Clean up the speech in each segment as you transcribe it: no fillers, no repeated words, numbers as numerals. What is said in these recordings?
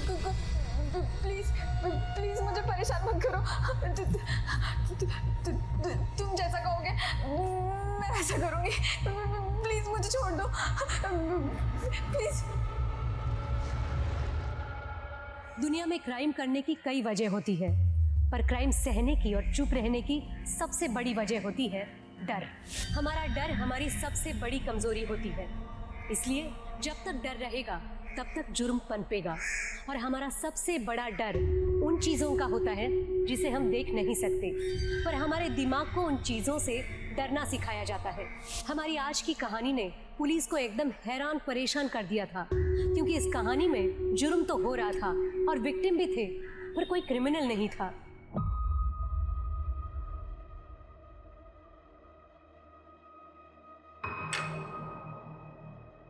Please please मुझे परेशान मत करो। तुम जैसा कहोगे मैं वैसा करूँगी। प्लीज मुझे छोड़ दो प्लीज। दुनिया में क्राइम करने की कई वजह होती है, पर क्राइम सहने की और चुप रहने की सबसे बड़ी वजह होती है डर। हमारा डर हमारी सबसे बड़ी कमजोरी होती है, इसलिए जब तक डर रहेगा तब तक जुर्म पनपेगा। और हमारा सबसे बड़ा डर उन चीज़ों का होता है जिसे हम देख नहीं सकते, पर हमारे दिमाग को उन चीज़ों से डरना सिखाया जाता है। हमारी आज की कहानी ने पुलिस को एकदम हैरान परेशान कर दिया था, क्योंकि इस कहानी में जुर्म तो हो रहा था और विक्टिम भी थे, पर कोई क्रिमिनल नहीं था।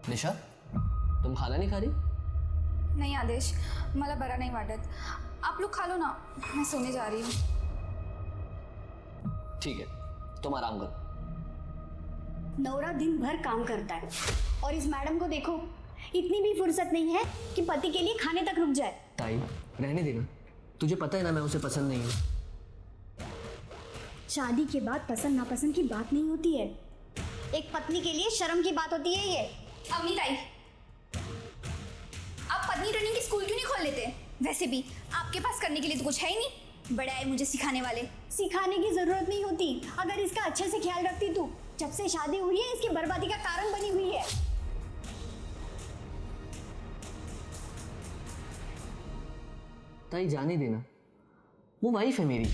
निशा, तुम खाना नहीं खा रही? नहीं आदेश, मला बरा नहीं वाटत। आप लोग खा लो ना, मैं सोने जा रही हूँ। ठीक है, तुम आराम करो। नौरा दिन भर काम करता है और इस मैडम को देखो, इतनी भी फुर्सत नहीं है कि पति के लिए खाने तक रुक जाए। ताई, रहने देना। तुझे पता है ना मैं उसे पसंद नहीं हूँ। शादी के बाद पसंद नापसंद की बात नहीं होती है, एक पत्नी के लिए शर्म की बात होती है ये। अम्मी ताई, आप पत्नी ट्रेनिंग की स्कूल क्यों नहीं खोल लेते? वैसे भी आपके पास करने के लिए तो कुछ है ही नहीं, बड़े आए मुझे सिखाने वाले। सिखाने की जरूरत नहीं होती, अगर इसका अच्छे से ख्याल रखती तू। जब से शादी हुई है इसकी बर्बादी का कारण बनी हुई है। ताई जाने देना, वो वाइफ है मेरी,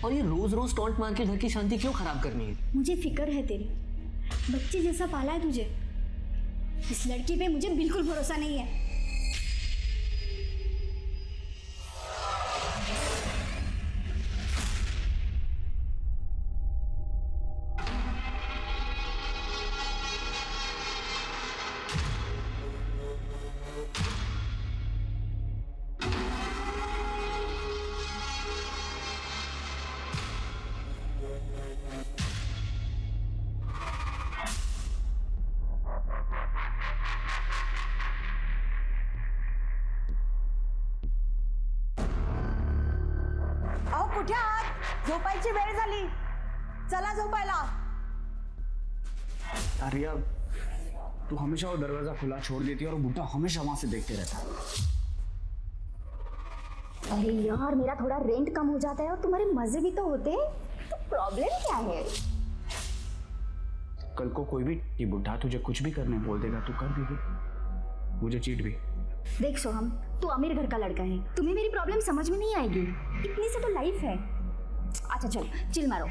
और ये रोज रोज टॉन्ट मार के घर की शांति क्यों खराब करनी है? मुझे फिक्र है तेरी, बच्चे जैसा पाला है तुझे। इस लड़की पे मुझे बिल्कुल भरोसा नहीं है। कुठे आहात? झोपायची वेळ झाली, चला झोपायला। आर्या, तू हमेशा वो दरवाजा खुला छोड़ देती है और बुड्ढा हमेशा वहां से देखते रहता है। अरे यार, मेरा थोड़ा रेंट कम हो जाता है और तुम्हारे मजे भी तो होते हैं, तो प्रॉब्लम क्या है? कल को कोई भी बुड्ढा तुझे कुछ भी करने बोल देगा, तू कर देगी, मुझे चीट भी। देख सोहम, तू अमीर घर का लड़का है, तुम्हें मेरी प्रॉब्लम समझ में नहीं आएगी। इतनी से तो लाइफ है। अच्छा चलो चिल मारो,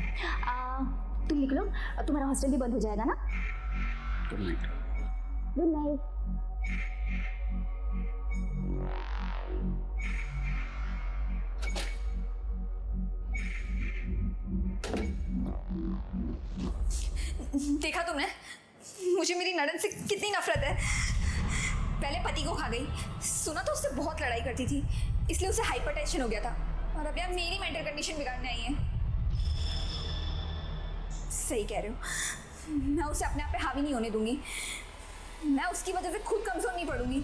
तुम निकलो, तुम्हारा हॉस्टल भी बंद हो जाएगा ना। Good night. Good night. देखा तुमने मुझे मेरी नड़न से कितनी नफरत है। पहले पति को खा गई, सुना तो उससे बहुत लड़ाई करती थी, इसलिए उसे हाइपरटेंशन हो गया था, और अब यार मेरी मेंटल कंडीशन बिगाड़ने आई है। सही कह रहे हो, मैं उसे अपने आप पे हावी नहीं होने दूंगी। मैं उसकी वजह से खुद कमजोर नहीं पड़ूंगी।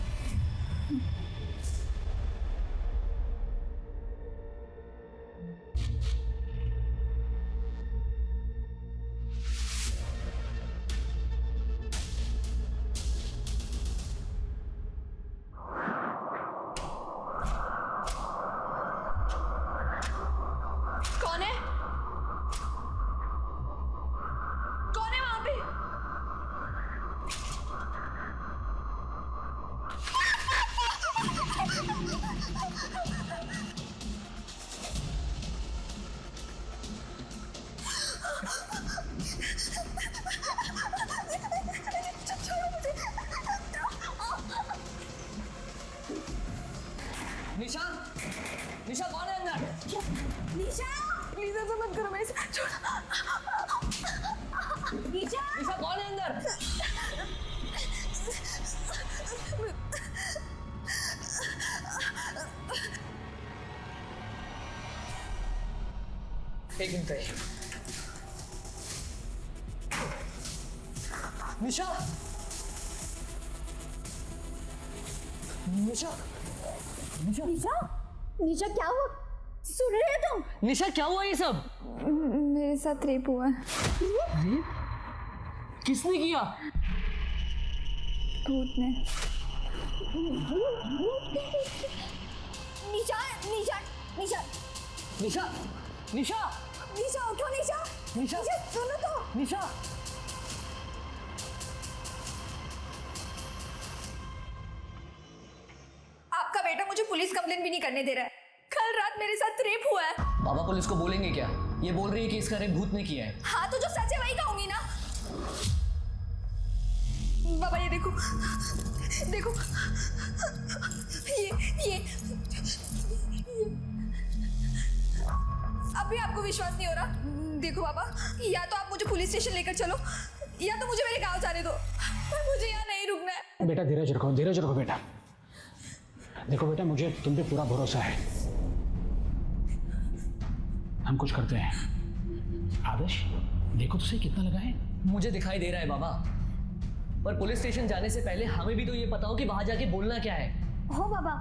कौन है? कौन है वहां पे? निशा, निशा कौन है अंदर? निशा प्लीज ऐसा मत करो, मैं इसे छोड़। निशा, निशा कौन है अंदर? एक मिनट। निशा, निशा, निशा निशा क्या हुआ? सुन रहे हो तुम? निशा क्या हुआ ये सब? मेरे साथ रेप हुआ है किसने किया? भूत ने। निशा निशा निशा निशा निशा निशा उठो निशा निशा सुनो तो। निशा आपका बेटा मुझे पुलिस कंप्लेन भी नहीं करने दे रहा है। कल रात मेरे साथ रेप हुआ है। बाबा पुलिस को बोलेंगे क्या? ये बोल रही है कि इसका रेप भूत ने किया है। हाँ तो जो सच है वही कहूंगी ना। बाबा ये देखो देखो ये अब भी आपको विश्वास नहीं हो रहा? देखो बाबा, या तो आप मुझे पुलिस स्टेशन लेकर चलो या तो मुझे मेरे गांव जाने दो, पर मुझे यहाँ नहीं रुकना है। बेटा धीरज रखो बेटा। देखो बेटा, मुझे तुम पे पूरा भरोसा है। हम कुछ करते हैं। आदर्श देखो तो सही कितना लगा है। मुझे दिखाई दे रहा है बाबा, पर पुलिस स्टेशन जाने से पहले हमें भी तो ये पता हो कि वहां जाके बोलना क्या है। हो बाबा,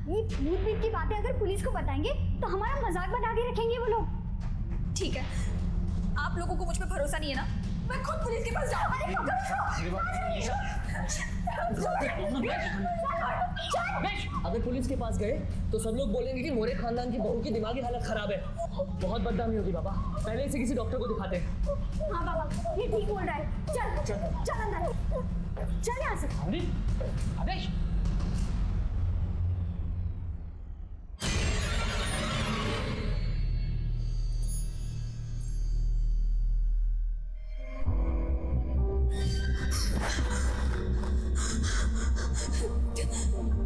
ये भूत भीत की बातें अगर पुलिस को बताएंगे तो हमारा मजाक बना के रखेंगे वो लोग। ठीक है, आप लोगों को मुझ पर भरोसा नहीं है ना? मैं खुद पुलिस के पास जाऊँ। अरे अगर पुलिस के पास गए तो सब लोग बोलेंगे कि मोरे खानदान की बहू की दिमागी हालत खराब है। बहुत बदनामी होगी बाबा। पहले इसे किसी डॉक्टर को दिखाते हैं। हाँ बाबा, ये ठीक बोल रहा है। चल चल अंदर चल यहाँ से। आदर्श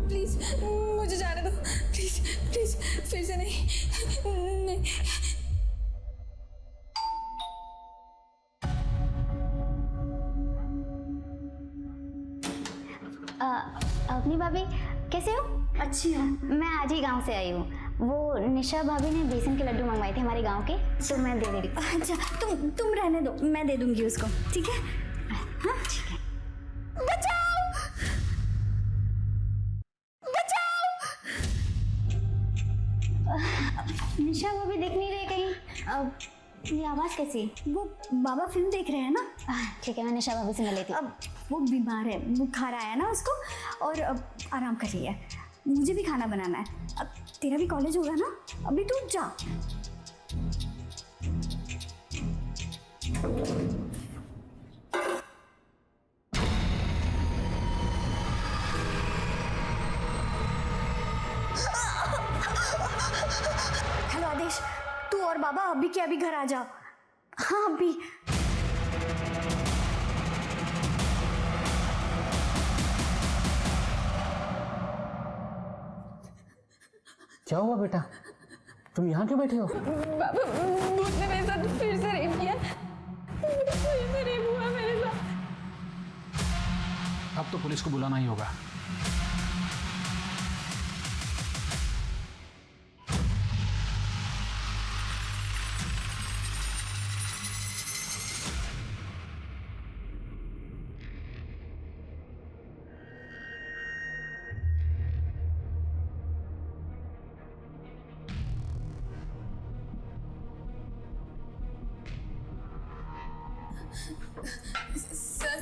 प्लीज मुझे जाने दो, प्लीज प्लीज, फिर से नहीं। अपनी भाभी कैसे हो? अच्छी हूँ। मैं आज ही गांव से आई हूँ। वो निशा भाभी ने बेसन के लड्डू मंगवाए थे हमारे गांव के, तो मैं दे रही हूँ। अच्छा तुम रहने दो, मैं दे दूंगी उसको, ठीक है? हाँ ठीक है। बचाओ बचाओ। निशा भाभी दिख नहीं रही कहीं। ये आवाज़ कैसी? वो बाबा फिल्म देख रहे हैं ना। ठीक है, मैं निशा भाभी से मिल लेती हूँ। अब वो बीमार है, बुखार आया ना उसको, और अब आराम कर रही है। मुझे भी खाना बनाना है। अब तेरा भी कॉलेज होगा ना, अभी तू जा। हेलो आदेश, तू और बाबा अभी के अभी घर आ जाओ। हाँ अभी। क्या हुआ बेटा? तुम यहाँ क्यों बैठे हो? बाबा भूत ने मेरे साथ फिर से रेप किया। फिर से रेप हुआ मेरे साथ। अब तो पुलिस को बुलाना ही होगा। सर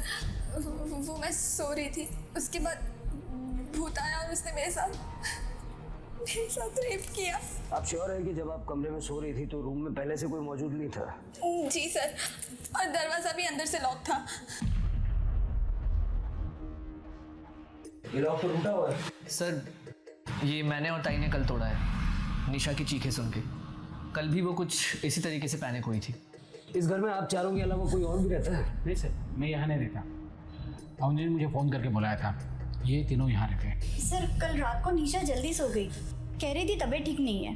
वो मैं सो रही थी, उसके बाद भूत आया और उसने मेरे साथ रेप किया। आप श्योर है कि जब आप कमरे में सो रही थी तो रूम में पहले से कोई मौजूद नहीं था? जी सर, और दरवाजा भी अंदर से लॉक था। ये लॉक तो टूटा हुआ है। सर ये मैंने और ताई ने कल तोड़ा है, निशा की चीखें सुन के। कल भी वो कुछ इसी तरीके से पैनिक हुई थी। इस घर में आप चारों के अलावा कोई और भी रहता है? नहीं सर, मैं यहाँ नहीं रहता। अवनी ने मुझे फ़ोन करके बुलाया था, ये तीनों यहाँ रहते हैं। सर कल रात को निशा जल्दी सो गई, कह रही थी तबीयत ठीक नहीं है,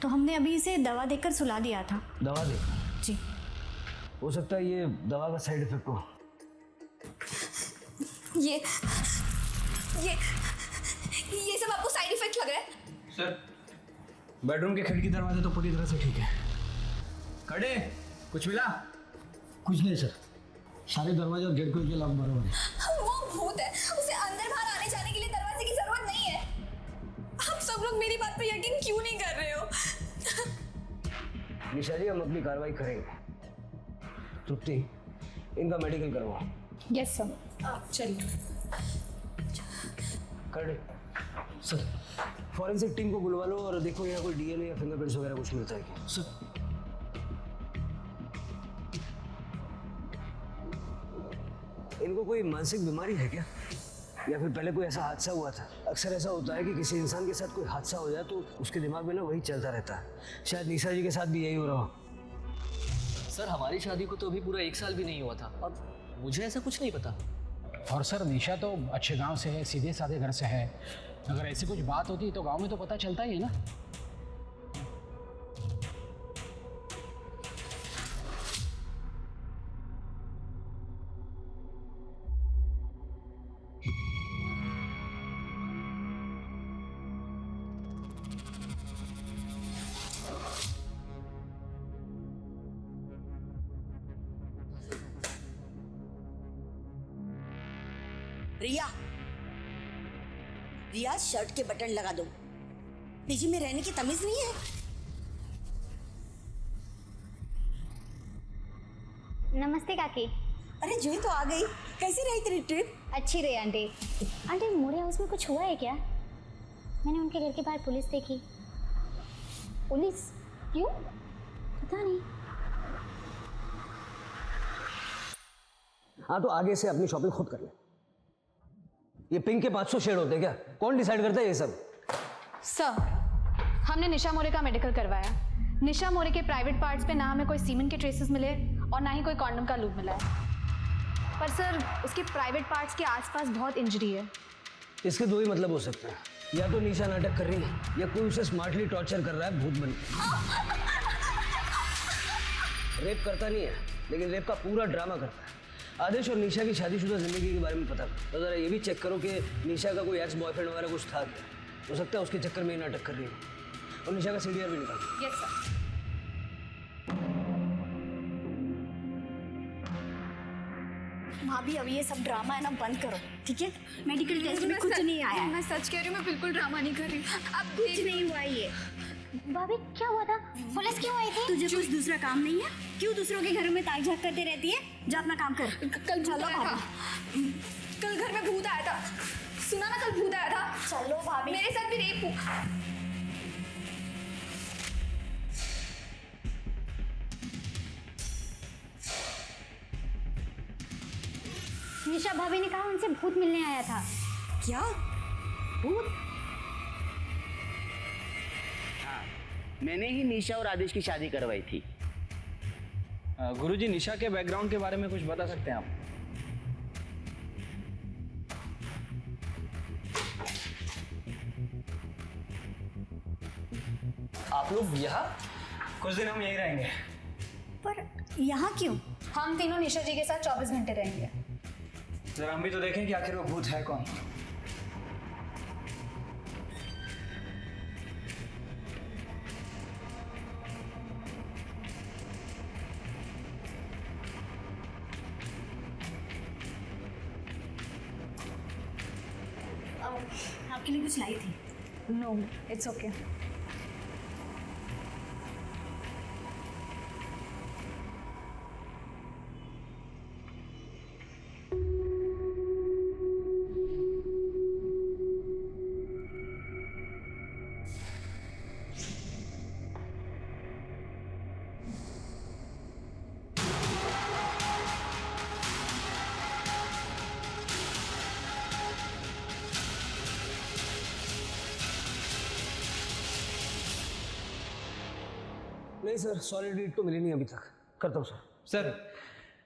तो हमने अभी इसे दवा देकर सुला दिया था। दवा दे? जी। हो सकता है ये दवा का साइड इफेक्ट हो। ये सब आपको साइड इफेक्ट लग रहा है? सर बेडरूम के खिड़की दरवाजे तो पूरी तरह से ठीक है। कड़े कुछ मिला? कुछ नहीं सर, सारे दरवाजे और गेट के लॉक बराबर है। वो भूत है, उसे अंदर बाहर आने जाने के लिए दरवाजे की जरूरत नहीं है। आप सब लोग बात पे यकीन क्यों नहीं कर रहे हो? निशा जी, हम अपनी कार्रवाई करेंगे। तृप्ति, इनका मेडिकल करवाओ। Yes sir. चलिए। कर दे सर। फॉरेंसिक टीम को बुलवा लो और देखो यहाँ कोई डीएनए या फिंगरप्रिंट्स वगैरह कुछ मिलता है क्या। सर इनको कोई मानसिक बीमारी है क्या, या फिर पहले कोई ऐसा हादसा हुआ था? अक्सर ऐसा होता है कि किसी इंसान के साथ कोई हादसा हो जाए तो उसके दिमाग में ना वही चलता रहता है। शायद निशा जी के साथ भी यही हो रहा हो। सर हमारी शादी को तो अभी पूरा 1 साल भी नहीं हुआ था और मुझे ऐसा कुछ नहीं पता। और सर निशा तो अच्छे गांव से है, सीधे साधे घर से है। अगर ऐसी कुछ बात होती तो गांव में तो पता चलता ही है ना। रिया, रिया शर्ट के बटन लगा दो। पीजी में रहने की तमीज नहीं है। नमस्ते काकी। अरे जूही तो आ गई। कैसी रही तेरी ट्रिप? अच्छी रही आंटी। आंटी मोरे हाउस में कुछ हुआ है क्या? मैंने उनके घर के बाहर पुलिस देखी। पुलिस? क्यों? पता नहीं। हाँ तो आगे से अपनी शॉपिंग खुद कर ले। ये पिंक के 500 शेड होते हैं क्या? कौन डिसाइड करता है ये सब? सर, हमने निशा मोरे का मेडिकल करवाया। निशा मोरे के प्राइवेट पार्ट्स पे ना हमें कोई सीमेंट के ट्रेसेस मिले और ना ही कोई कॉन्डम का लूप मिला है। पर सर उसके प्राइवेट पार्ट्स के आसपास बहुत इंजरी है। इसके दो ही मतलब हो सकते हैं, या तो निशा नाटक कर रही है या कोई उसे स्मार्टली टॉर्चर कर रहा है भूत बन के। रेप करता नहीं है लेकिन रेप का पूरा ड्रामा करता है। आदेश और निशा की शादीशुदा जिंदगी के बारे में पता करो तो जरा ये भी चेक करो कि निशा का कोई एक्स बॉयफ्रेंड वगैरह कुछ था क्या। हो सकता है उसके चक्कर में ही नाटक कर रही है। और निशा का सीडीआर भी निकालो। Yes sir. भाभी अब ये सब ड्रामा है ना बंद करो, ठीक है? मेडिकल टेस्ट में कुछ नहीं आया है। मैं सच कह रही हूँ, मैं बिल्कुल ड्रामा नहीं कर रही हूँ। अब कुछ नहीं हुआ ये। भाभी क्या हुआ था? पुलिस क्यों आई थी? तुझे कुछ दूसरा काम नहीं है? क्यों दूसरों के घरों में ताक झाक करते रहती है? जा अपना काम कर। कल चलो था। कल घर में भूत आया था। सुना ना, कल भूत आया था। चलो भाभी। मेरे साथ भी रेप हुआ। निशा भाभी ने कहा उनसे भूत मिलने आया था। क्या भूत? मैंने ही निशा और आदेश की शादी करवाई थी। गुरुजी निशा के बैकग्राउंड के बारे में कुछ बता सकते हैं आप? आप लोग यहाँ? कुछ दिन हम यहीं रहेंगे। पर यहाँ क्यों? हम तीनों निशा जी के साथ 24 घंटे रहेंगे। जरा हम भी तो देखें कि आखिर वो भूत है कौन। आपके लिए कुछ लाई थी। No, it's okay. नहीं सर, सॉलिड लीड तो मिली नहीं अभी तक। करता हूँ सर। सर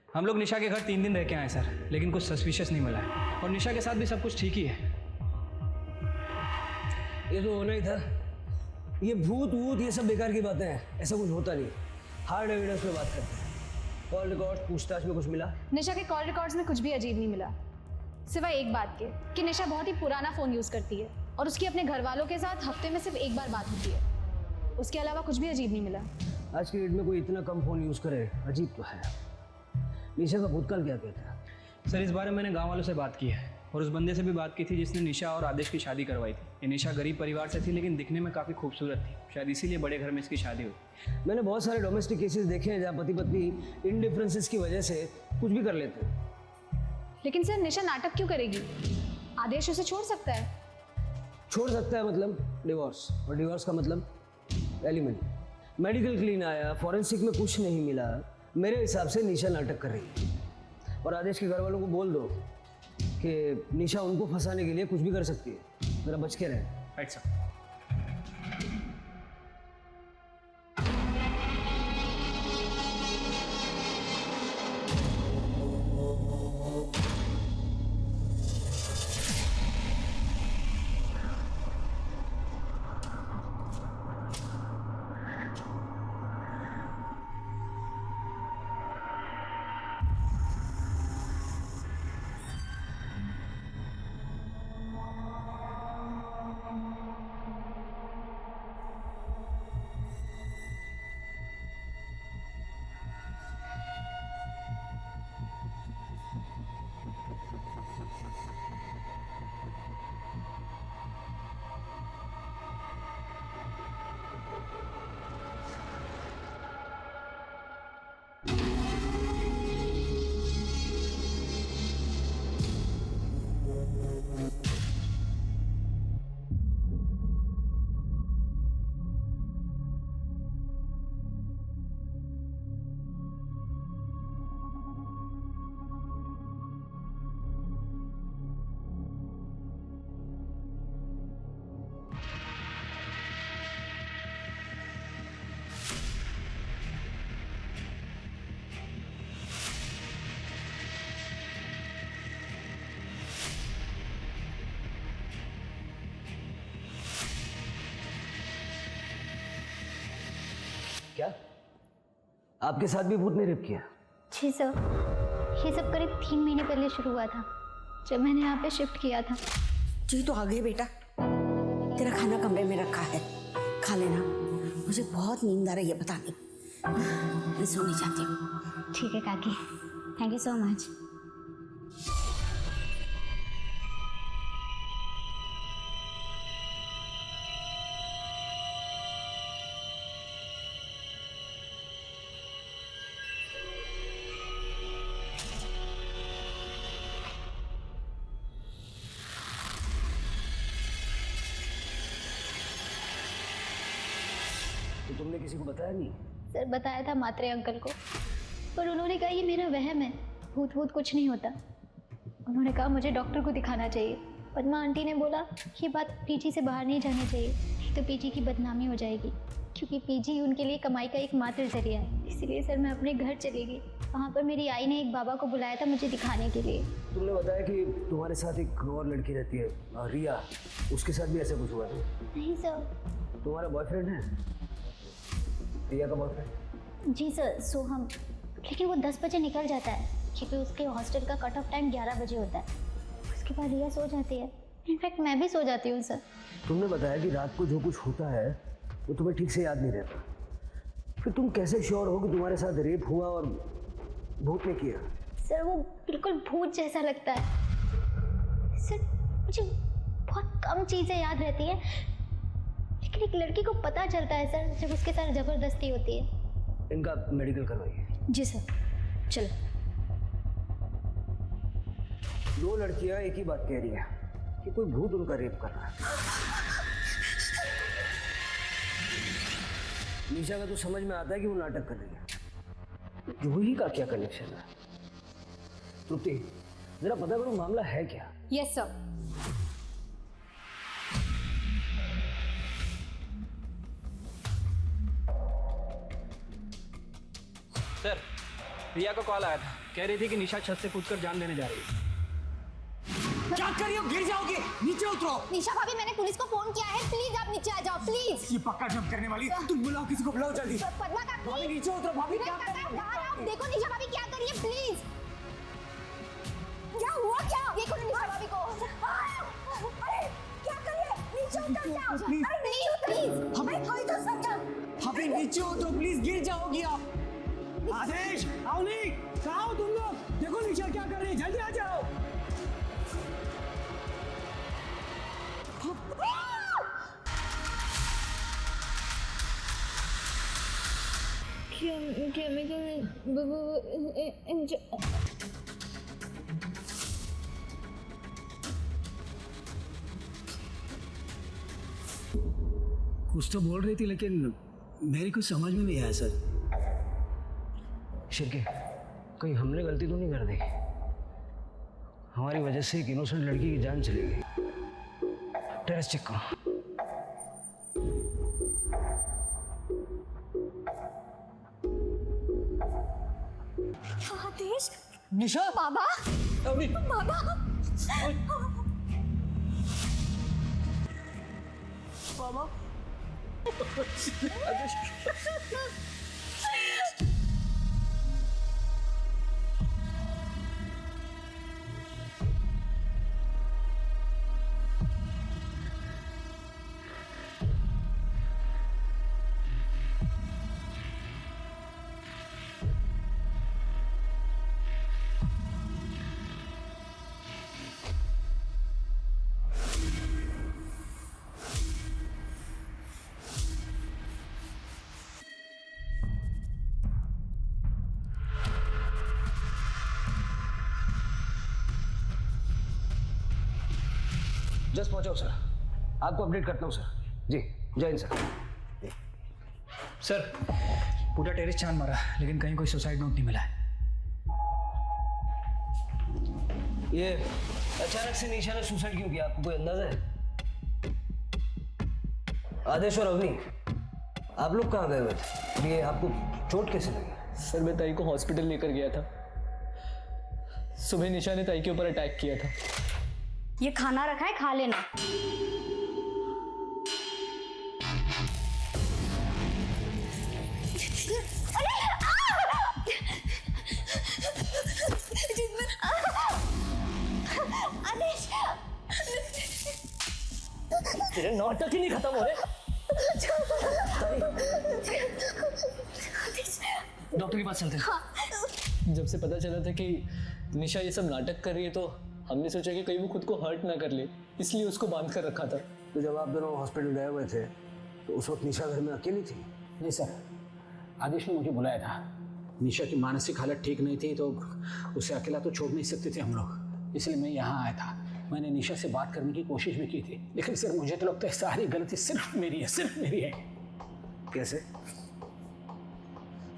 हम लोग निशा के घर 3 दिन रह के आए सर, लेकिन कुछ सस्पिशियस नहीं मिला है और निशा के साथ भी सब कुछ ठीक ही है। ये तो होना ही था। ये भूत वूत ये सब बेकार की बातें हैं, ऐसा कुछ होता नहीं। हार्ड एविडेंस पे बात करते हैं। कॉल रिकॉर्ड पूछताछ में कुछ मिला? निशा के कॉल रिकॉर्ड्स में कुछ भी अजीब नहीं मिला, सिवाय एक बात के कि निशा बहुत ही पुराना फ़ोन यूज़ करती है और उसकी अपने घर वालों के साथ हफ्ते में सिर्फ एक बार बात होती है। उसके अलावा कुछ भी अजीब नहीं मिला। आज की डेट में कोई इतना कम फ़ोन यूज़ करे, अजीब तो है। निशा का भूतकाल क्या कहता है? सर इस बारे में मैंने गांव वालों से बात की है। और उस बंदे से भी बात की थी जिसने निशा और आदेश की शादी करवाई थी। ये निशा गरीब परिवार से थी लेकिन दिखने में काफ़ी खूबसूरत थी, शायद इसीलिए बड़े घर में इसकी शादी हुई। मैंने बहुत सारे डोमेस्टिक केसेस देखे हैं जहाँ पति पत्नी इन डिफरेंसेस की वजह से कुछ भी कर लेते हैं। लेकिन सर निशा नाटक क्यों करेगी? आदेश उसे छोड़ सकता है। छोड़ सकता है मतलब डिवोर्स, और डिवोर्स का मतलब एलिमेंट। मेडिकल क्लीन आया, फॉरेंसिक में कुछ नहीं मिला, मेरे हिसाब से निशा नाटक कर रही है। और आदेश के घर वालों को बोल दो कि निशा उनको फंसाने के लिए कुछ भी कर सकती है, जरा बच के रहे। Right sir. क्या आपके साथ भी भूत ने रेप किया? जी सर, ये सब करीब 3 महीने पहले शुरू हुआ था जब मैंने यहाँ पे शिफ्ट किया था। जी तो आ गई बेटा, तेरा खाना कमरे में रखा है, खा लेना। मुझे बहुत नींद आ रही है, पता नहीं, मैं सोने जाती हूँ। ठीक है काकी, थैंक यू सो मच। तो तुमने किसी को बताया नहीं? सर बताया था मात्रे अंकल को, पर उन्होंने कहा ये मेरा वहम है, भूत भूत कुछ नहीं होता। उन्होंने कहा मुझे डॉक्टर को दिखाना चाहिए। पद्मा आंटी ने बोला ये बात पीजी से बाहर नहीं जानी चाहिए, नहीं तो पीजी की बदनामी हो जाएगी, क्योंकि पीजी उनके लिए कमाई का एकमात्र जरिया है। इसीलिए सर मैं अपने घर चली गई। वहाँ पर मेरी आई ने एक बाबा को बुलाया था मुझे दिखाने के लिए। तुमने बताया कि तुम्हारे साथ एक और लड़की रहती है, रिया, उसके साथ भी ऐसा कुछ हुआ था? नहीं सर। तुम्हारा बॉयफ्रेंड है? रिया का बॉयफ्रेंड? जी सर, सोहम, लेकिन वो 10 बजे निकल जाता है क्योंकि उसके हॉस्टल का कट ऑफ टाइम 11 बजे होता है। उसके बाद रिया सो जाती है, इनफैक्ट मैं भी सो जाती हूँ सर। तुमने बताया कि रात को जो कुछ होता है वो तुम्हें ठीक से याद नहीं रहता, फिर तुम कैसे श्योर हो कि तुम्हारे साथ रेप हुआ और भूत ने किया? सर वो बिल्कुल भूत जैसा लगता है सर। मुझे बहुत कम चीज़ें याद रहती हैं, लेकिन एक लड़की को पता चलता है सर जब उसके साथ ज़बरदस्ती होती है। इनका मेडिकल करवाइए। जी सर, चलो। 2 लड़कियां एक ही बात कह रही है कि कोई भूत उनका रेप कर रहा है। निशा का तो समझ में आता है कि वो नाटक कर रही है, जूही का क्या कनेक्शन है? तृप्ति, जरा पता करो मामला है क्या? Yes sir. सर, रिया को कॉल आया था, कह रही थी कि निशा छत से कूदकर जान देने जा रही है। क्या कर रही हो? गिर जाओगे, नीचे उतरो। निशा भाभी, मैंने पुलिस को फोन किया है, प्लीज आप नीचे आ जाओ, प्लीज। ये पक्का जंप करने वाली, तुम बुलाओ किसी को, बुलाओ जल्दी। पद्मा का भाभी नीचे उतरो, भाभी क्या कर रही हो? बाहर आओ, देखो निशा भाभी क्या कर रही है, प्लीज। क्या हुआ क्या? देखो ना निशा भाभी को। अरे क्या कर रही है? नीचे उतर जाओ, प्लीज। अरे नहीं प्लीज, भाभी कोई तो समझो। भाभी नीचे उतरो प्लीज, गिर जाओगी आप। आदेश, अवनी, कहाँ हो तुम लोग? देखो निशा क्या कर रही है, जल्दी आ जाओ। कुछ तो बोल रही थी लेकिन मेरी कुछ समझ में नहीं आया सर। शिरके, कहीं हमने गलती तो नहीं कर दी? हमारी वजह से एक इनोसेंट लड़की की जान चली गई। टेरेस चेक करो। आदेश, निशा बाबा, अभी बाबा, मामा जस्ट पहुंचाओ सर, आपको अपडेट करता हूँ सर। जी जय हिंद सर। सर पूरा टेरेस छान मारा लेकिन कहीं कोई सुसाइड नोट नहीं मिला है। ये अचानक से निशा ने सुसाइड क्यों किया, आपको कोई अंदाजा है? आदेश और अवनी, आप लोग कहाँ गए हुए थे? ये आपको चोट कैसे लगी? सर मैं ताई को हॉस्पिटल लेकर गया था। सुबह निशा ने ताई के ऊपर अटैक किया था। ये खाना रखा है, खा लेना। आदेश, तेरे नाटक ही नहीं खत्म हो रहे। डॉक्टर के पास चलते हैं। जब से पता चला था कि निशा ये सब नाटक कर रही है तो हमने सोचा कि कहीं वो खुद को हर्ट ना कर ले, इसलिए उसको बांध कर रखा था। तो जब आप दोनों हॉस्पिटल गए हुए थे तो उस वक्त निशा घर में अकेली थी? नहीं सर, आदेश ने मुझे बुलाया था। निशा की मानसिक हालत ठीक नहीं थी तो उसे अकेला तो छोड़ नहीं सकते थे हम लोग, इसलिए मैं यहाँ आया था। मैंने निशा से बात करने की कोशिश भी की थी लेकिन सर मुझे तो लगता है सारी गलती सिर्फ मेरी है, सिर्फ मेरी है। कैसे?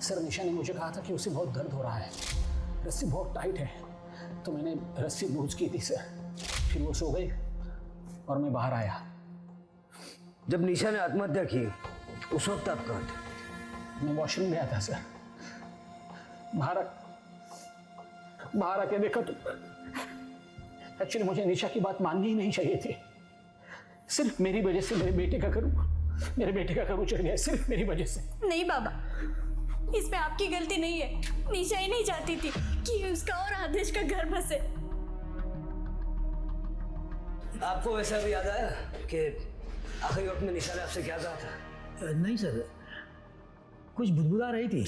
सर निशा ने मुझे कहा था कि उसे बहुत दर्द हो रहा है, रस्सी बहुत टाइट है, तो मैंने रस्सी लूज की थी सर। फिर वो सो गई और मैं बाहर आया। जब निशा ने आत्महत्या की उस वक्त आप कहाँ थे? मैं वॉशरूम गया था सर। बाहर आके देखा तो एक्चुअली मुझे निशा की बात माननी ही नहीं चाहिए थी। सिर्फ मेरी वजह से मेरे बेटे का करूँ चढ़ गया, सिर्फ मेरी वजह से। नहीं बाबा, इसमें आपकी गलती नहीं है। निशा ही नहीं चाहती थी कि उसका और आदेश का घर बसे। आपको वैसा भी याद आया कि आखिरी वक्त में निशा ने आपसे क्या कहा था? नहीं सर, कुछ बुदबुदा रही थी।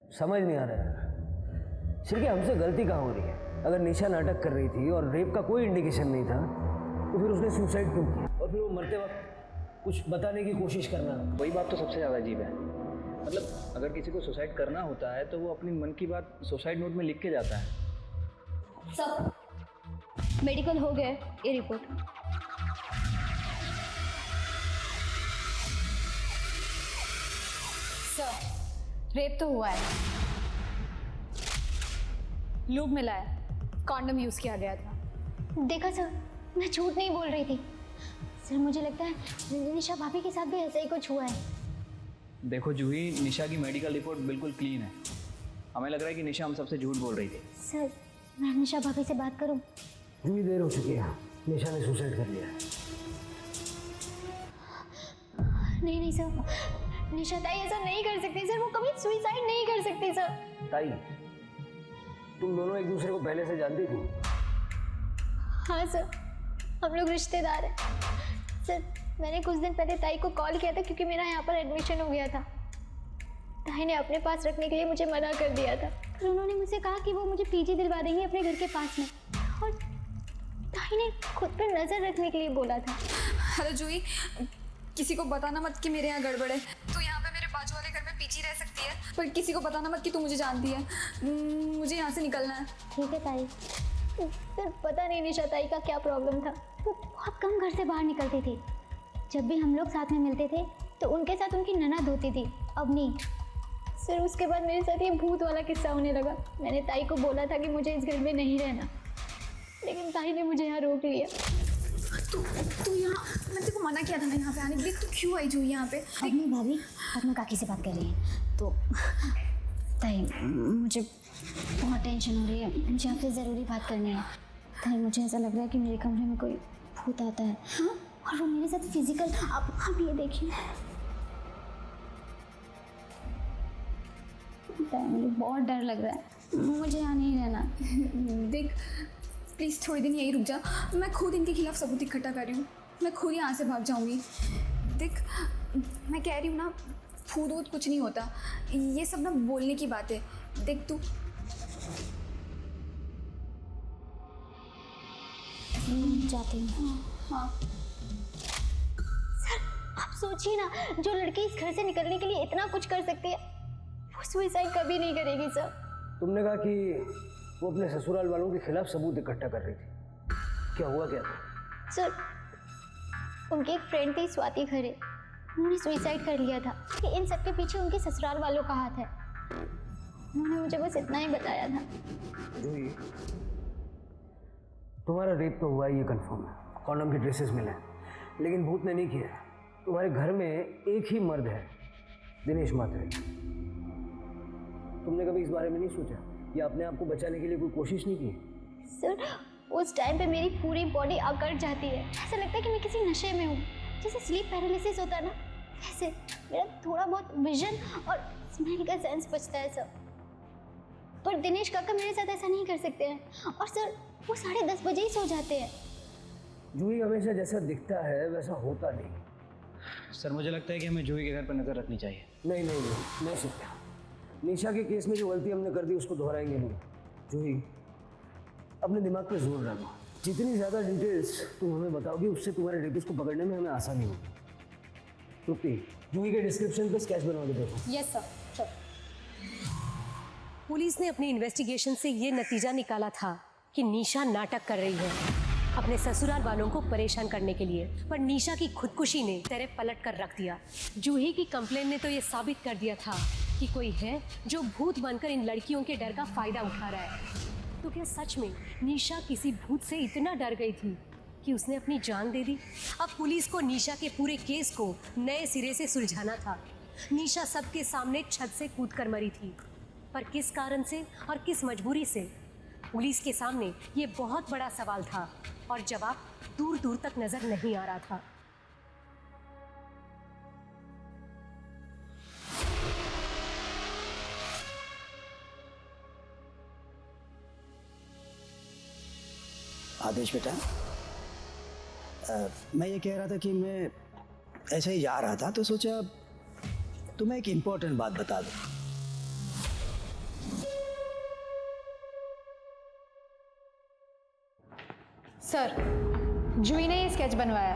समझ नहीं आ रहा है सिर्फ हमसे गलती कहाँ हो रही है? अगर निशा नाटक कर रही थी और रेप का कोई इंडिकेशन नहीं था तो फिर उसने सुसाइड क्यों किया? और फिर वो मरते वक्त कुछ बताने की कोशिश करना, वही बात तो सबसे ज़्यादा अजीब है। मतलब अगर किसी को सुसाइड करना होता है तो वो अपनी मन की बात सुसाइड नोट में लिख के जाता है। सब मेडिकल हो गए, ये रिपोर्ट। सर रेप तो हुआ है, लूब मिला है, कॉन्डम यूज किया गया था। देखा सर, मैं झूठ नहीं बोल रही थी। सर मुझे लगता है निशा भाभी के साथ भी ऐसा ही कुछ हुआ है। देखो जूही, निशा की मेडिकल रिपोर्ट बिल्कुल क्लीन है। हमें लग रहा है कि निशा हम सबसे झूठ बोल रही थी। सर मैं निशा भाभी से बात करूं? इतनी देर हो चुकी है, निशा ने सुसाइड कर लिया। नहीं सर, निशा ताई ऐसा नहीं कर सकती सर, वो कभी सुसाइड नहीं कर सकती सर। ताई, तुम दोनों एक दूसरे को पहले से जानती थी? हाँ सर, हम लोग रिश्तेदार हैं सर। मैंने कुछ दिन पहले ताई को कॉल किया था क्योंकि मेरा यहाँ पर एडमिशन हो गया था। ताई ने अपने पास रखने के लिए मुझे मना कर दिया था, फिर उन्होंने मुझसे कहा कि वो मुझे पीजी दिलवा देंगे अपने घर के पास में, और ताई ने खुद पर नज़र रखने के लिए बोला था। हेलो जूही, किसी को बताना मत कि मेरे यहाँ गड़बड़ है। तू यहाँ पे मेरे बाजू वाले घर में पीजी रह सकती है, पर किसी को बताना मत कि तू मुझे जानती है। मुझे यहाँ से निकलना है। ठीक है ताई। सर पता नहीं निशा ताई का क्या प्रॉब्लम था, वो बहुत कम घर से बाहर निकलती थी। जब भी हम लोग साथ में मिलते थे तो उनके साथ उनकी ननद होती थी, अब नहीं। सर उसके बाद मेरे साथ ये भूत वाला किस्सा होने लगा। मैंने ताई को बोला था कि मुझे इस घर में नहीं रहना, लेकिन ताई ने मुझे यहाँ रोक लिया। तू यहाँ, मैंने तेरे को मना किया था ना यहाँ पे आने के लिए, तू क्यों आई जूही यहाँ पे? अपनी भाभी पद्मा काकी से बात कर रही है। तो ताई मुझे बहुत टेंशन हो रही है, मुझे आपसे ज़रूरी बात करनी है। ताई मुझे ऐसा लग रहा है कि मेरे कमरे में कोई भूत आता है। हाँ? और वो मेरे साथ फिजिकल, आप ये देखिए। मुझे बहुत डर लग रहा है, मुझे यहाँ नहीं रहना। देख प्लीज़ थोड़ी दिन यहीं रुक जा, मैं खुद इनके खिलाफ सबूत इकट्ठा कर रही हूँ। मैं खुद यहाँ से भाग जाऊँगी। देख मैं कह रही हूँ ना, फूड वूड कुछ नहीं होता, ये सब ना बोलने की बात है। देख तू जाती हूँ। हाँ सर आप सोचिए ना, जो लड़की इस घर से निकलने के लिए इतना कुछ कर सकती है वो सुसाइड कभी नहीं करेगी। सर तुमने कहा कि वो अपने ससुराल वालों के खिलाफ सबूत इकट्ठा कर रही थी, क्या हुआ क्या था? सर उनकी एक फ्रेंड थी स्वाति खरे, उन्होंने सुसाइड कर लिया था कि इन सब के पीछे उनके ससुराल वालों का हाथ है। उन्होंने मुझे बस इतना ही बताया था। जूही, तुम्हारा रेप तो हुआ, ये कंफर्म है, कॉन्डम के ड्रेसेस मिले, लेकिन भूत ने नहीं किया। तुम्हारे घर में एक ही मर्द है, दिनेश मात्रे। तुमने कभी इस बारे में नहीं सोचा या अपने आप को बचाने के लिए कोई कोशिश नहीं की? सर उस टाइम पे मेरी पूरी बॉडी अकड़ जाती है, ऐसा लगता है कि मैं किसी नशे में हूँ। जैसे स्लीप पैरालिसिस होता है ना, वैसे मेरा थोड़ा बहुत विजन और स्मेल का सेंस बचता है सर। पर दिनेश काका मेरे साथ ऐसा नहीं कर सकते हैं, और सर वो 10:30 बजे ही सो जाते हैं। जूही हमेशा जैसा दिखता है वैसा होता नहीं। सर मुझे लगता है कि हमें जूही के घर पर नज़र रखनी चाहिए। नहीं सकता। निशा के केस में जो गलती हमने कर दी उसको दोहराएंगे नहीं। जूही अपने दिमाग पे जोर डालो, जितनी ज़्यादा डिटेल्स तुम हमें बताओगी उससे तुम्हारे रेपिस्ट को पकड़ने में हमें आसानी होगी। तृप्ति, जूही के डिस्क्रिप्शन पे स्केच बनवा के देखो। Yes sir. पुलिस ने अपनी इन्वेस्टिगेशन से ये नतीजा निकाला था कि निशा नाटक कर रही है अपने ससुराल वालों को परेशान करने के लिए, पर निशा की खुदकुशी ने तेरे पलट कर रख दिया। जूही की कंप्लेन ने तो ये साबित कर दिया था कि कोई है जो भूत बनकर इन लड़कियों के डर का फायदा उठा रहा है। तो क्या सच में निशा किसी भूत से इतना डर गई थी कि उसने अपनी जान दे दी? अब पुलिस को निशा के पूरे केस को नए सिरे से सुलझाना था। निशा सबके सामने छत से कूद कर मरी थी, पर किस कारण से और किस मजबूरी से? पुलिस के सामने ये बहुत बड़ा सवाल था और जवाब दूर दूर तक नजर नहीं आ रहा था। आदेश बेटा, मैं ये कह रहा था कि मैं ऐसे ही जा रहा था तो सोचा तुम्हें एक इम्पोर्टेंट बात बता दूं। सर जूही ने ये स्केच बनवाया,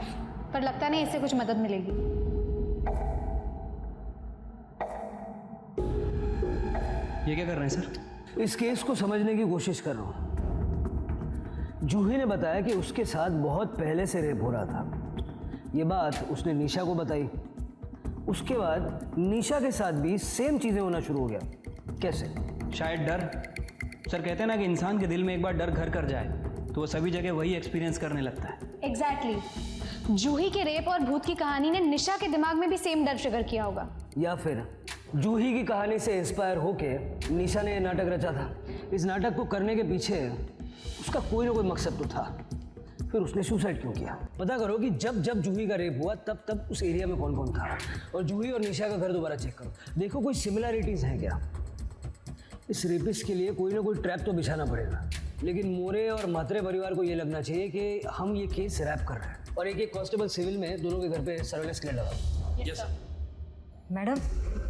पर लगता नहीं इससे कुछ मदद मिलेगी। ये क्या कर रहे हैं सर? इस केस को समझने की कोशिश कर रहा हूँ। जूही ने बताया कि उसके साथ बहुत पहले से रेप हो रहा था। ये बात उसने निशा को बताई। उसके बाद निशा के साथ भी सेम चीज़ें होना शुरू हो गया। कैसे? शायद डर। सर कहते हैं ना कि इंसान के दिल में एक बार डर घर कर जाए तो वो सभी जगह वही एक्सपीरियंस करने लगता है। एग्जैक्टली। जूही के रेप और भूत की कहानी ने निशा के दिमाग में भी सेम डर ट्रिगर किया होगा। या फिर जूही की कहानी से इंस्पायर होके निशा ने यह नाटक रचा था। इस नाटक को करने के पीछे उसका कोई ना कोई मकसद तो था। फिर उसने सुसाइड क्यों किया? पता करो कि जब जब जूही का रेप हुआ तब तब उस एरिया में कौन कौन था, और जूही और निशा का घर दोबारा चेक करो, देखो कोई सिमिलैरिटीज हैं क्या। इस रेपिस्ट के लिए कोई ना कोई ट्रैप तो बिछाना पड़ेगा, लेकिन मोरे और मात्रे परिवार को ये लगना चाहिए कि हम ये केस रैप कर रहे हैं। और एक कांस्टेबल सिविल में दोनों के घर पे सर्वेलेंस के लिए लगा। Yes sir. मैडम,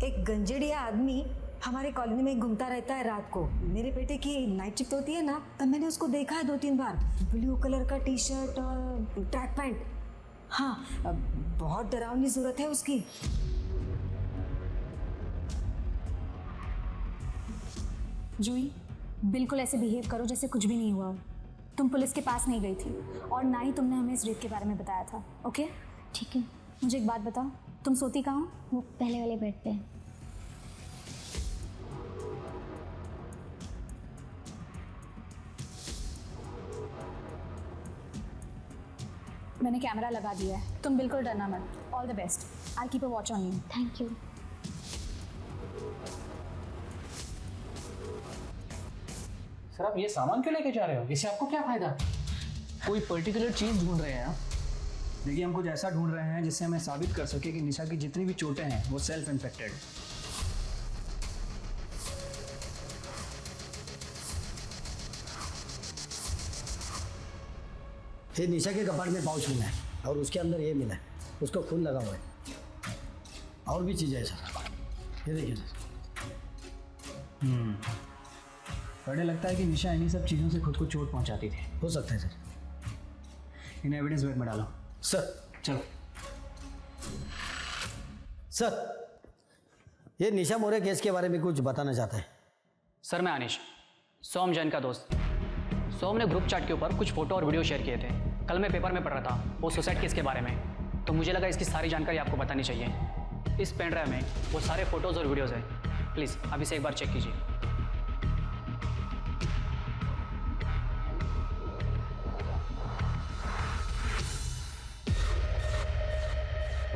एक गंजेड़िया आदमी हमारे कॉलोनी में घूमता रहता है रात को। मेरे बेटे की नाइट शिफ्ट होती है ना, तब मैंने उसको देखा है 2-3 बार। ब्लू कलर का टी शर्ट और ट्रैक पैंट। हाँ, बहुत डरावनी सूरत है उसकी। जूही, बिल्कुल ऐसे बिहेव करो जैसे कुछ भी नहीं हुआ। तुम पुलिस के पास नहीं गई थी और ना ही तुमने हमें इस रेप के बारे में बताया था। ओके, ठीक है। मुझे एक बात बताओ, तुम सोती कहाँ हो? वो पहले वाले बेड पे। मैंने कैमरा लगा दिया है, तुम बिल्कुल डरना मत। All the best. I keep a watch on you. Thank you. Sir आप ये सामान क्यों लेके जा रहे हो? इससे आपको क्या फायदा? कोई पर्टिकुलर चीज़ ढूंढ रहे हैं आप? देखिए, हम कुछ ऐसा ढूंढ रहे हैं जिससे हमें साबित कर सके कि निशा की जितनी भी चोटें हैं वो सेल्फ इन्फेक्टेड। ये निशा के कपाट में पाउच मिला है और उसके अंदर ये मिला है, उसको खून लगा हुआ है। और भी चीज़ें है सर, ये देखिए सर। बड़े लगता है कि निशा इन्हीं सब चीज़ों से खुद को चोट पहुंचाती थी। हो सकता है सर। इन्हें एविडेंस बैग में डालो। सर, चलो। सर, ये निशा मोरे केस के बारे में कुछ बताना चाहता है। सर मैं अनिश, सोम जैन का दोस्त। सोम ने ग्रुप चैट के ऊपर कुछ फोटो और वीडियो शेयर किए थे। कल मैं पेपर में पढ़ रहा था वो सुसाइड केस के बारे में, तो मुझे लगा इसकी सारी जानकारी आपको बतानी चाहिए। इस पेन ड्राइव में वो सारे फोटोज़ और वीडियोज़ हैं। प्लीज़ आप इसे एक बार चेक कीजिए।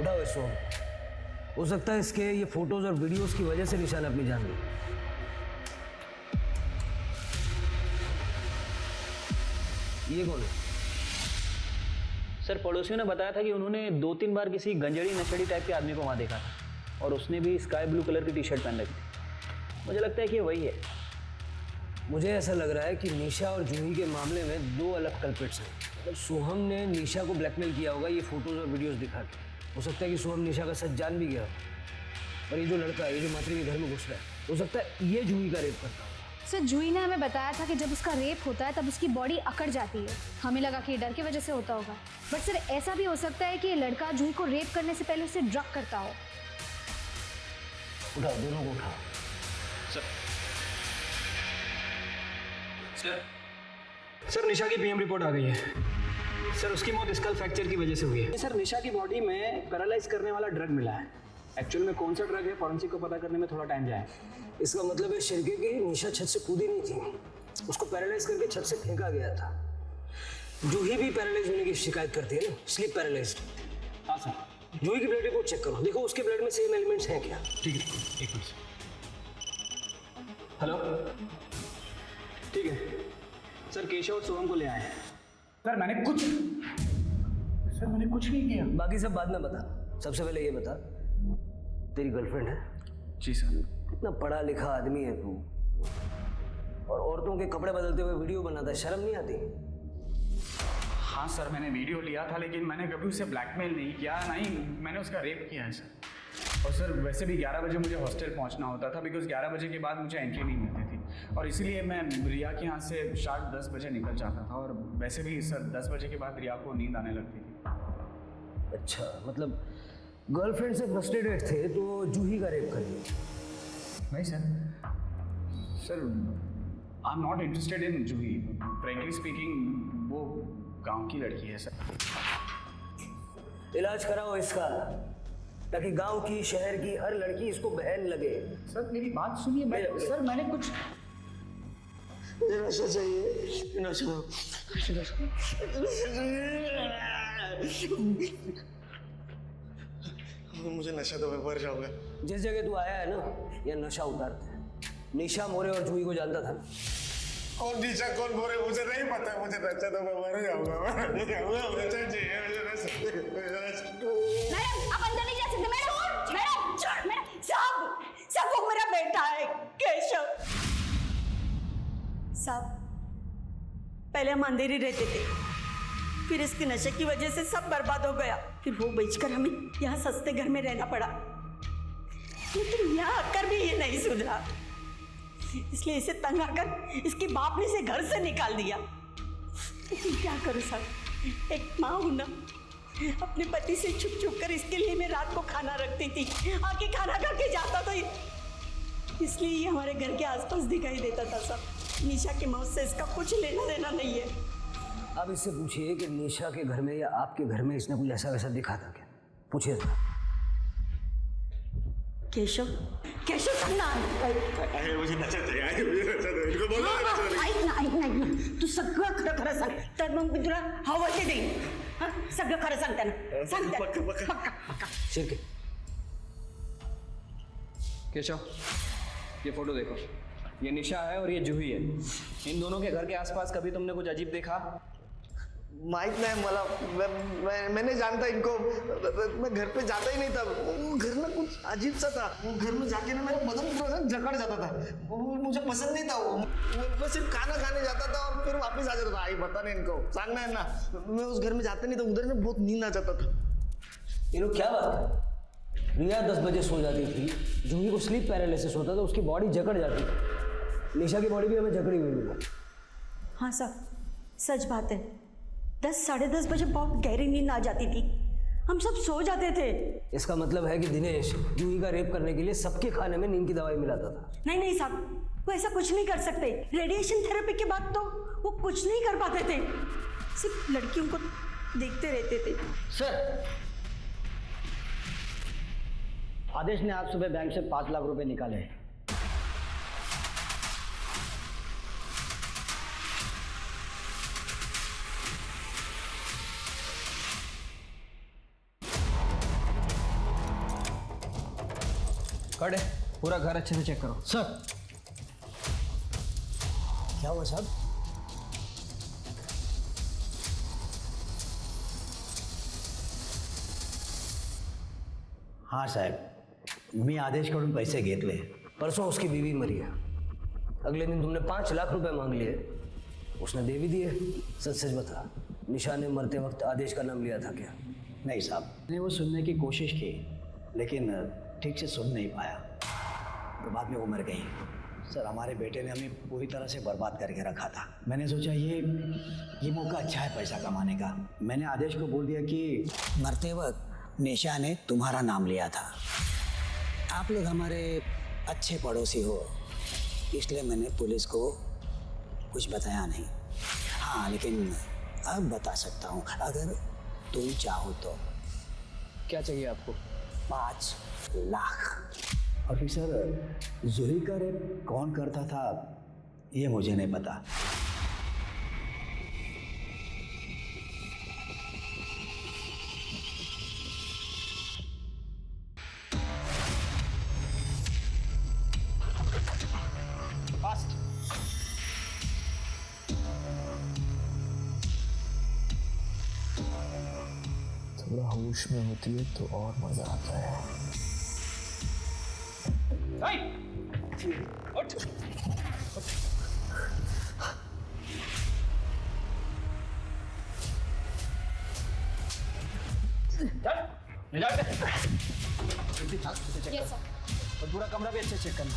उठाओ इसको। हो सकता है इसके ये फोटोज और वीडियोस की वजह से निशा ने अपनी जान ली। ये कौन है? सर पड़ोसियों ने बताया था कि उन्होंने 2-3 बार किसी गंजेड़ी नशेड़ी टाइप के आदमी को वहाँ देखा था और उसने भी स्काई ब्लू कलर की टी शर्ट पहन रखी थी। मुझे लगता है कि ये वही है। मुझे ऐसा लग रहा है कि निशा और जूही के मामले में 2 अलग कल्प्रिट्स हैं। मतलब सोहम ने निशा को ब्लैकमेल किया होगा ये फोटोज और वीडियोस दिखा के। हो सकता है कि सोहम निशा का सच जान भी गया हो। और ये जो लड़का है, ये जो मात्री के घर में घुस रहा है, हो सकता है ये जूही का रेप करता हो। सर जूही ने हमें बताया था कि जब उसका रेप होता है तब उसकी बॉडी अकड़ जाती है। हमें लगा कि ये डर की वजह से होता होगा, बट सर ऐसा भी हो सकता है कि ये लड़का जूही को रेप करने से पहले उसे ड्रग करता हो। उठाओ, दोनों को उठाओ। सर निशा की पीएम रिपोर्ट आ गई है। सर उसकी मौत स्कल फ्रैक्चर की वजह से हुई है। सर निशा की बॉडी में पैरालाइज करने वाला ड्रग मिला है। एक्चुअल में कौन सा ड्रग है फॉरेंसिक को पता करने में थोड़ा टाइम जाए। इसका मतलब है शिरके की निशा छत से कूदी नहीं थी, उसको पैरालाइज करके छत से फेंका गया था। जूही भी पैरालाइज होने की शिकायत करती है ना, स्लीप पैरालाइज्ड। हाँ सर। जूही की ब्लड रिपोर्ट चेक करो, देखो उसके ब्लड में सेम एलिमेंट्स हैं क्या। ठीक है, एक मिनट। हेलो, ठीक है सर, केशव और सोहम को ले आए हैं। सर मैंने कुछ नहीं किया। बाकी सब बाद में बता। सबसे पहले ये बता, तेरी गर्लफ्रेंड है? जी सर। इतना पढ़ा लिखा आदमी है तू, और औरतों के कपड़े बदलते हुए वीडियो बनाता है, शर्म नहीं आती? हाँ सर, मैंने वीडियो लिया था लेकिन मैंने कभी उसे ब्लैकमेल नहीं किया, ना ही मैंने उसका रेप किया है सर। और सर वैसे भी 11 बजे मुझे हॉस्टल पहुंचना होता था, बिकॉज 11 बजे के बाद मुझे एंट्री नहीं मिलती थी, और इसीलिए मैं रिया के यहाँ से शार्प 10 बजे निकल जाता था। और वैसे भी सर 10 बजे के बाद रिया को नींद आने लगती थी। अच्छा, मतलब गर्लफ्रेंड से फ्रस्ट्रेटेड थे तो जूही का रेप कर दिया? नहीं sir, I am not interested in Juhi. Frankly speaking वो गांव की लड़की है सर। इलाज कराओ इसका, ताकि गांव की शहर की हर लड़की इसको बहन लगे। सर मेरी बात सुनिए। सर मैंने कुछ नशा चाहिए, नशा। मुझे नशा तो मैं मर जाऊंगा। जिस जगह तू आया है ना, यह नशा उतारता है। निशा मोरे और जूही को जानता था? कौन निशा कौन मोरे मुझे नहीं पता। मुझे नशा तो मैं मर जाऊंगा। नशा चाहिए मुझे। मैडम आप अंदर नहीं जा सकते। मैडम सब वो मेरा बेटा है केशव। सब पहले हम अंधेरी रहते थे, फिर इसके नशे की वजह से सब बर्बाद हो गया। फिर वो बेचकर हमें यहाँ सस्ते घर में रहना पड़ा, लेकिन यहाँ आकर भी ये नहीं सुधरा। इसलिए इसे तंग आकर इसके बाप ने इसे घर से निकाल दिया। लेकिन क्या करूँ सर, एक माँ हूँ ना, अपने पति से छुप छुप कर इसके लिए मैं रात को खाना रखती थी, आके खाना खा के जाता था, इसलिए ये हमारे घर के आसपास दिखाई देता था सर। निशा की मौत से इसका कुछ लेना देना नहीं है। अब इससे पूछिए कि निशा के घर में या आपके घर में इसने कुछ ऐसा वैसा दिखा था क्या? पूछिए। केशव, केशव सांग आहे मुझे नशा चाहिए, मुझे नशा चाहिए, इनको बोलो नशा चाहिए। ऐक ना, तू सगळं खरं खरं सांग, तर मग मी तुला हवं ते देईन। हां, सगळं खरं सांगते ना, सांगते पक्का। शिरके, केशव, ये फोटो देखो, ये निशा है और ये जूही है। इन दोनों के घर के आसपास कभी तुमने कुछ अजीब देखा? माहित नहीं मला, मैं नहीं जानता इनको, मैं घर पे जाता ही नहीं था। वो घर में कुछ अजीब सा था, वो घर में जाके ना मेरा बदन पूरा जकड़ जाता था, वो मुझे पसंद नहीं था। वो मैं सिर्फ खाना खाने जाता था और फिर वापस आ जाता था। आई पता नहीं इनको, सांगना है ना, मैं उस घर में जाता नहीं था, उधर ना बहुत नींद आ जाता था। ये लोग क्या बात है? रिया 10 बजे सो जाती थी, जूही को स्लीप पैरालिसिस होता था, उसकी बॉडी जकड़ जाती थी। निशा की बॉडी भी हमें जकड़ी हुई मिली। हाँ सर, सच बात है। 10 साढ़े 10 बजे बहुत गहरी नींद आ जाती थी, हम सब सो जाते थे। इसका मतलब है कि दिनेश जूही का रेप करने के लिए सबके खाने में नींद की दवाई मिलाता था। नहीं साहब, वो ऐसा कुछ नहीं कर सकते। रेडिएशन थेरेपी के बाद तो वो कुछ नहीं कर पाते थे, सिर्फ लड़कियों को देखते रहते थे। सर, आदेश ने आज सुबह बैंक से 5 लाख रुपए निकाले। कड़े, पूरा घर अच्छे से चेक करो। सर, क्या हुआ साहब? हाँ साहेब, मी आदेशकडून पैसे घेतले। परसों उसकी बीवी मरी है, अगले दिन तुमने 5 लाख रुपए मांग लिए, उसने दे भी दिए। सच सच बता, निशा ने मरते वक्त आदेश का नाम लिया था क्या? नहीं साहब, मैंने वो सुनने की कोशिश की, लेकिन ठीक से सुन नहीं पाया, तो बाद में वो मर गई। सर, हमारे बेटे ने हमें पूरी तरह से बर्बाद करके रखा था। मैंने सोचा ये मौका अच्छा है पैसा कमाने का। मैंने आदेश को बोल दिया कि मरते वक्त निशा ने तुम्हारा नाम लिया था, आप लोग हमारे अच्छे पड़ोसी हो, इसलिए मैंने पुलिस को कुछ बताया नहीं। हाँ, लेकिन अब बता सकता हूँ अगर तुम चाहो तो। क्या चाहिए आपको? 5 लाख। और फिर सर, जूही का रेप कौन करता था ये मुझे नहीं पता। थोड़ा होश में होती है तो और मजा आता है। और पूरा कमरा भी अच्छे चेक करना।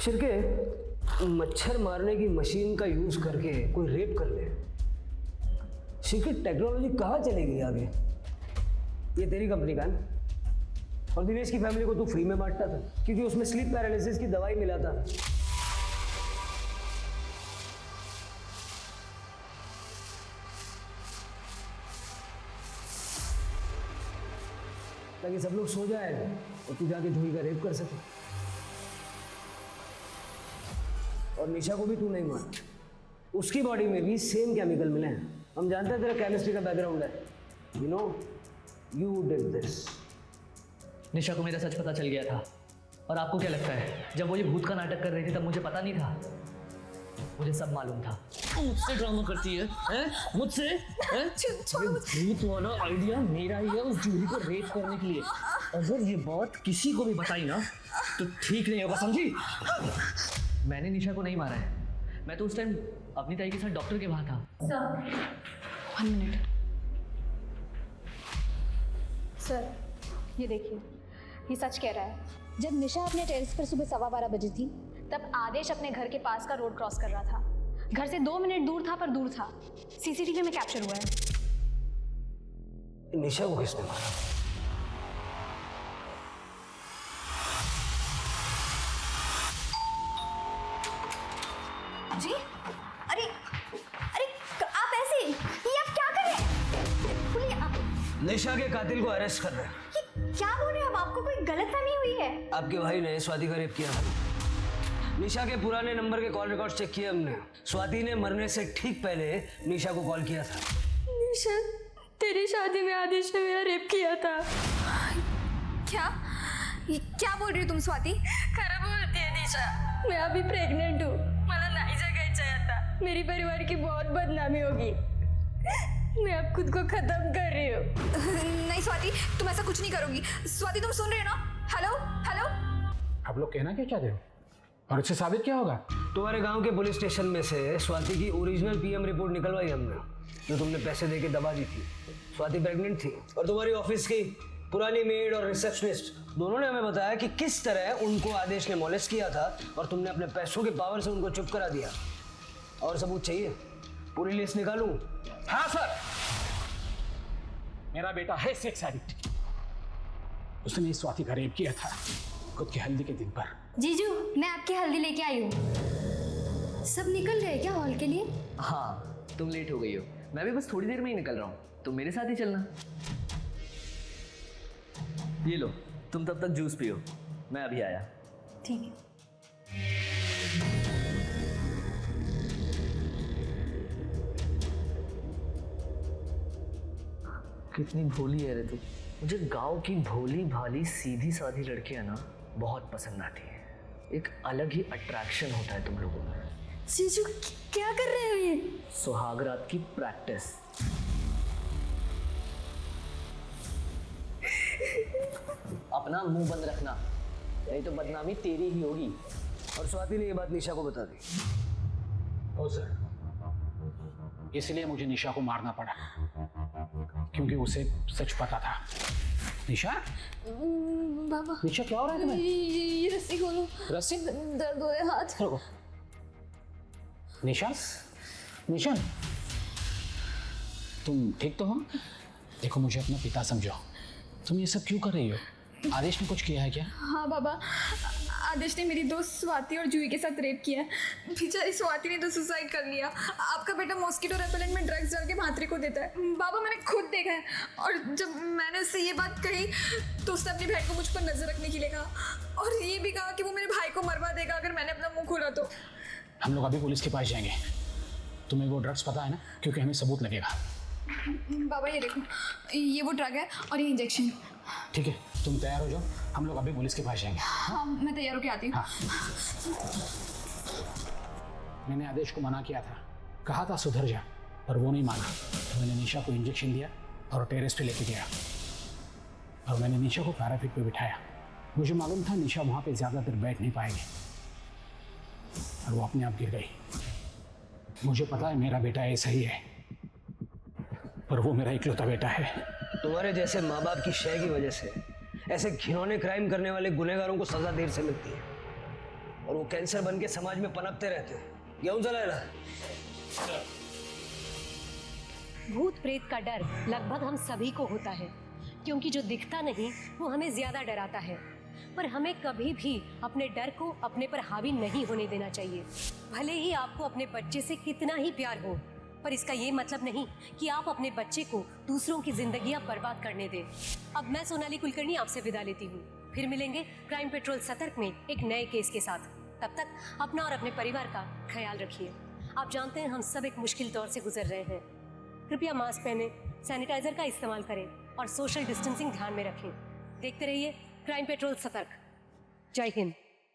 शिरके, मच्छर मारने की मशीन का यूज करके कोई रेप कर ले, शिरके टेक्नोलॉजी कहाँ चली गई आगे? ये तेरी कंपनी का है, और दिनेश की फैमिली को तू फ्री में बांटता था क्योंकि उसमें स्लीप पैरालिसिस की दवाई मिला था। ताकि सब लोग सो जाए और तू जाके जूही का रेप कर सके। और निशा को भी तू नहीं मारा, उसकी बॉडी में भी सेम केमिकल मिले हैं। हम जानते हैं तेरा केमिस्ट्री का बैकग्राउंड है, you know you did this. Nisha को मेरा सच पता चल गया था। और आपको क्या लगता है, जब वो ये भूत का नाटक कर रही थी तब मुझे पता नहीं था? मुझे सब मालूम था। मुझसे ड्रामा करती है, हैं? मुझसे? हैं? ये भूत वाला आइडिया मेरा ही है उस जूही को रेप करने के लिए। अगर ये बात किसी को भी बताई ना तो ठीक नहीं होगा, समझी? मैंने निशा को नहीं मारा है। मैं तो उस टाइम अपनी ताई के साथ डॉक्टर के वहाँ था। Sir 1 minute. सर ये देखिए, ये सच कह रहा है। जब निशा अपने टेरेस पर सुबह 12:15 बजे थी तब आदेश अपने घर के पास का रोड क्रॉस कर रहा था। घर से 2 मिनट दूर था, पर दूर था। सीसीटीवी में कैप्चर हुआ है। निशा को किसने मारा? जी अरे अरे आप ऐसे ये आप क्या कर रहे हैं? बोलिए आप। निशा के कातिल को अरेस्ट कर रहे हैं। ये क्या बोल रहे हैं आप? आपको कोई गलतफहमी हुई है? आपके भाई ने स्वाति का रेप किया था। निशा के पुराने नंबर के कॉल रिकॉर्ड चेक किए हमने। स्वाति ने मरने से ठीक पहले निशा को कॉल किया था। निशा, तेरी शादी में आदेश ने मेरा रेप किया था। क्या? ये क्या बोल रही हो तुम स्वाति? खरं बोलते है निशा, मैं अभी प्रेग्नेंट हूँ। मला नहीं जगायचं है आता। मेरी परिवार की बहुत बदनामी होगी। मैं अब खुद को खत्म कर रही हूँ। नहीं स्वाति, तुम ऐसा कुछ नहीं करोगी। स्वाति तुम सुन रहे हो ना? Hello hello. आप लोग कहना क्या चाहते हो और इससे साबित क्या होगा? तुम्हारे गांव के पुलिस स्टेशन में से स्वाति की ओरिजिनल पीएम रिपोर्ट निकलवाई हमने, जो तुमने पैसे देके दबा दी थी। स्वाति प्रेग्नेंट थी और तुम्हारी ऑफिस की पुरानी मेड और रिसेप्शनिस्ट दोनों ने हमें बताया कि किस तरह उनको आदेश ने मॉलेस्ट किया था और तुमने अपने पैसों के पावर से उनको चुप करा दिया। और सबूत चाहिए? पूरी लिस्ट निकालूं? हाँ सर, मेरा बेटा है सेक्स एडिक्ट। उसने इस स्वाति का रेप किया था खुद की हल्दी के दिन पर। जीजू, मैं आपकी हल्दी लेके आई हूँ। सब निकल गए क्या हॉल के लिए? हाँ, तुम लेट हो गई हो। मैं भी बस थोड़ी देर में ही निकल रहा हूँ, तुम मेरे साथ ही चलना। ये लो, तुम तब तक जूस पियो, मैं अभी आया। ठीक है। कितनी भोली है रे तू। मुझे गांव की भोली भाली सीधी साधी लड़कियां ना बहुत पसंद आती है। एक अलग ही अट्रैक्शन होता है तुम लोगों में। जीजू क्या कर रहे हो ये? सुहागरात की प्रैक्टिस। अपना मुंह बंद रखना, नहीं तो बदनामी तेरी ही होगी। और स्वाति ने ये बात निशा को बता दी। ओ सर, इसलिए मुझे निशा को मारना पड़ा क्योंकि उसे सच पता था। निशा? बाबा। निशा क्या हो रहा है तुम्हें? ये रस्सी खोलो। रस्सी? दर्द हो रहा है हाथ। रुको। निशा? निशा, तुम ठीक तो हो? देखो, मुझे अपना पिता समझो। तुम ये सब क्यों कर रही हो? आदेश ने कुछ किया है क्या? हाँ बाबा, आदेश ने मेरी दोस्त स्वाति और जूही के साथ रेप किया। बेचारी स्वाति ने तो सुसाइड कर लिया। आपका बेटा मॉस्किटो रेपेलेंट में ड्रग्स डाल के भांत्रे को देता है। बाबा, मैंने खुद देखा है। और जब मैंने उससे ये बात कही तो उसने अपनी बहन को मुझ पर नजर रखने के लिए कहा और ये भी कहा कि वो मेरे भाई को मरवा देगा अगर मैंने अपना मुंह खोला तो। हम लोग अभी पुलिस के पास जाएंगे। तुम्हें वो ड्रग्स पता है ना? क्योंकि हमें सबूत लगेगा। बाबा ये देखो, ये वो ड्रग है और ये इंजेक्शन। ठीक है, तुम तैयार हो जाओ, हम लोग अभी पुलिस के पास जाएंगे। हाँ, मैं तैयार होके आती हूँ। हाँ। मैंने आदेश को मना किया था, कहा था सुधर जा, पर वो नहीं माना। तो मैंने निशा को इंजेक्शन दिया और टेरेस पे लेके गया और मैंने निशा को पैराफिट पे बिठाया। मुझे मालूम था निशा वहाँ पे ज़्यादा देर बैठ नहीं पाएगी और वो अपने आप गिर गई। मुझे पता है मेरा बेटा ऐसा ही है, पर वो मेरा इकलौता बेटा है। तुम्हारे जैसे माँ बाप की शय की वजह से ऐसे घिनौने क्राइम करने वाले गुनहगारों को सजा देर से मिलती है और वो कैंसर बन के समाज में पनपते रहते हैं। गेहूं चलाएगा। भूत प्रेत का डर लगभग हम सभी को होता है, क्योंकि जो दिखता नहीं वो हमें ज्यादा डराता है। पर हमें कभी भी अपने डर को अपने पर हावी नहीं होने देना चाहिए। भले ही आपको अपने बच्चे से कितना ही प्यार हो, पर इसका ये मतलब नहीं कि आप अपने बच्चे को दूसरों की जिंदगियां बर्बाद करने दें। अब मैं सोनाली कुलकर्णी आपसे विदा लेती हूँ। फिर मिलेंगे क्राइम पेट्रोल सतर्क में एक नए केस के साथ। तब तक अपना और अपने परिवार का ख्याल रखिए। आप जानते हैं हम सब एक मुश्किल दौर से गुजर रहे हैं। कृपया मास्क पहने, सैनिटाइजर का इस्तेमाल करें और सोशल डिस्टेंसिंग ध्यान में रखें। देखते रहिए क्राइम पेट्रोल सतर्क। जय हिंद।